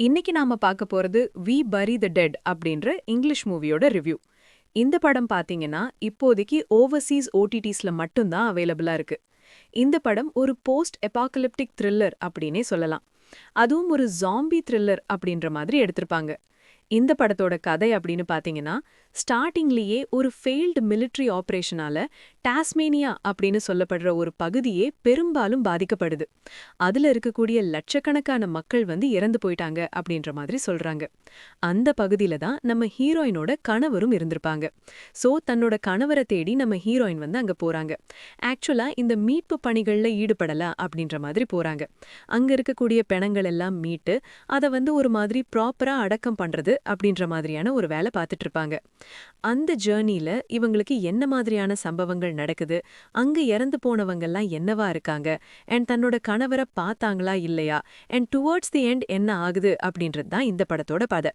இன்னைக்கு நாம பார்க்க போறது வி பரி த டெட் அப்படின்ற இங்கிலீஷ் மூவியோட ரிவ்யூ. இந்த படம் பாத்தீங்கன்னா இப்போதைக்கு ஓவர்சீஸ் ஓடிடிஸ்ல மட்டும்தான் அவைலபிளா இருக்கு. இந்த படம் ஒரு போஸ்ட் எபாகலிப்டிக் த்ரில்லர் அப்படின்னே சொல்லலாம். அதுவும் ஒரு ஜாம்பி த்ரில்லர் அப்படின்ற மாதிரி எடுத்திருப்பாங்க. இந்த படத்தோட கதை அப்படின்னு பாத்தீங்கன்னா, ஸ்டார்டிங்லேயே ஒரு ஃபெயில்டு மிலிட்ரி ஆபரேஷனால டாஸ்மேனியா அப்படின்னு சொல்லப்படுற ஒரு பகுதியே பெரும்பாலும் பாதிக்கப்படுது. அதுல இருக்கக்கூடிய லட்சக்கணக்கான மக்கள் இறந்து போயிட்டாங்க அப்படின்ற மாதிரி சொல்றாங்க. அந்த பகுதியில தான் நம்ம ஹீரோயினோட கணவரும் இருந்திருப்பாங்க. சோ தன்னோட கணவரை தேடி நம்ம ஹீரோயின் அங்க போறாங்க. ஆக்சுவலா இந்த மீட்பு பணிகள்ல ஈடுபடலாம் அப்படின்ற மாதிரி போறாங்க. அங்க இருக்கக்கூடிய பிணங்கள் எல்லாம் மீட்டு அதை ஒரு மாதிரி ப்ராப்பரா அடக்கம் பண்றது அப்படின்ற மாதிரியான ஒரு வேலை பார்த்துட்டு இருப்பாங்க. அந்த ஜேர்னில இவங்களுக்கு என்ன மாதிரியான சம்பவங்கள் நடக்குது, அங்க இறந்து போனவங்கெல்லாம் என்னவா இருக்காங்க, அண்ட் தன்னோட கணவரை பார்த்தாங்களா இல்லையா, அண்ட் டுவர்ட்ஸ் தி எண்ட் என்ன ஆகுது அப்படின்றது தான் இந்த படத்தோட கதை.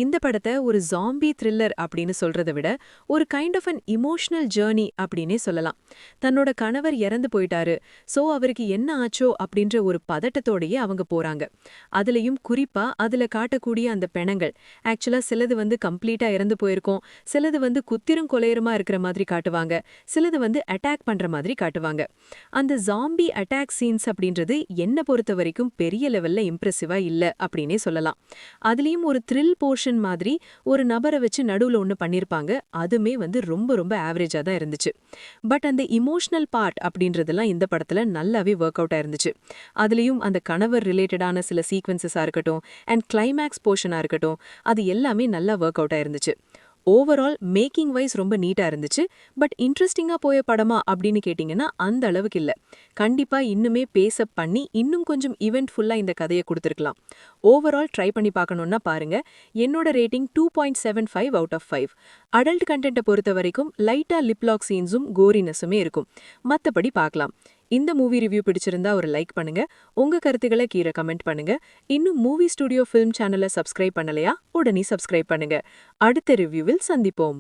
இந்த படத்தை ஒரு ஜாம்பி த்ரில்லர் அப்படின்னு சொல்றதை விட ஒரு kind of an emotional journey அப்படின்னே சொல்லலாம். தன்னோட கணவர் இறந்து போயிட்டாரு, சோ அவருக்கு என்ன ஆச்சோ அப்படின்ற ஒரு பதட்டத்தோடயே அவங்க போறாங்க. அதுலயும் குறிப்பா அதுல காட்டக்கூடிய அந்த பிணங்கள் ஆக்சுவலா சிலது கம்ப்ளீட்டா இறந்து போயிருக்கும், சிலது குத்திரும் கொலையருமா இருக்கிற மாதிரி காட்டுவாங்க, சிலது அட்டாக் பண்ற மாதிரி காட்டுவாங்க. அந்த ஜாம்பி அட்டாக் சீன்ஸ் அப்படின்றது என்ன பொறுத்த வரைக்கும் பெரிய லெவல்ல இம்ப்ரெசிவா இல்ல அப்படின்னே சொல்லலாம். அதுலயும் ஒரு த்ரில் போர்ஷன் மாதிரி ஒரு நபரை வச்சு நடுவுல ஒண்ணு பண்ணிருப்பாங்க, அதுமே ரொம்ப ரொம்ப ஆவரேஜா தான் இருந்துச்சு. பட் அந்த இமோஷனல் பார்ட் அப்படின்றதெல்லாம் இந்த படத்துல நல்லாவே ஒர்க் அவுட்டா இருந்துச்சு. அதுலயும் அந்த கணவர் ரிலேட்டடான சில சீக்வன்சஸா இருக்கட்டும் அண்ட் கிளைமேக்ஸ் போர்ஷனா இருக்கட்டும், அது எல்லாமே நல்லா ஒர்க் அவுட்டா இருந்துச்சு. ஓவரால் மேக்கிங் வைஸ் ரொம்ப நீட்டா இருந்துச்சு. பட் இன்ட்ரெஸ்டிங்கா போய படமா அப்படின்னு கேட்டிங்கன்னா அந்த அளவுக்கு இல்ல. கண்டிப்பா இன்னுமே பேசப் பண்ணி இன்னும் கொஞ்சம் இவென்ட்ஃபுல்லா இந்த கதையை கொடுத்திருக்கலாம். ஓவரால் ட்ரை பண்ணி பார்க்கணும்னா பாருங்க. என்னோட ரேட்டிங் 2.75 அவுட் ஆஃப் 5. அடல்ட் கண்டென்ட்டை பொறுத்த வரைக்கும் லைட்டா லிப்லாக் சீன்ஸும் கோரினஸுமே இருக்கும். மத்தபடி பார்க்கலாம். இந்த மூவி ரிவ்யூ பிடிச்சிருந்தா ஒரு லைக் பண்ணுங்க. உங்க கருத்துக்களை கீழே கமெண்ட் பண்ணுங்க. இன்னும் மூவி ஸ்டுடியோ ஃபிலிம் சேனலை சப்ஸ்கிரைப் பண்ணலையா? உடனே சப்ஸ்கிரைப் பண்ணுங்க. அடுத்த ரிவ்யூவில் சந்திப்போம்.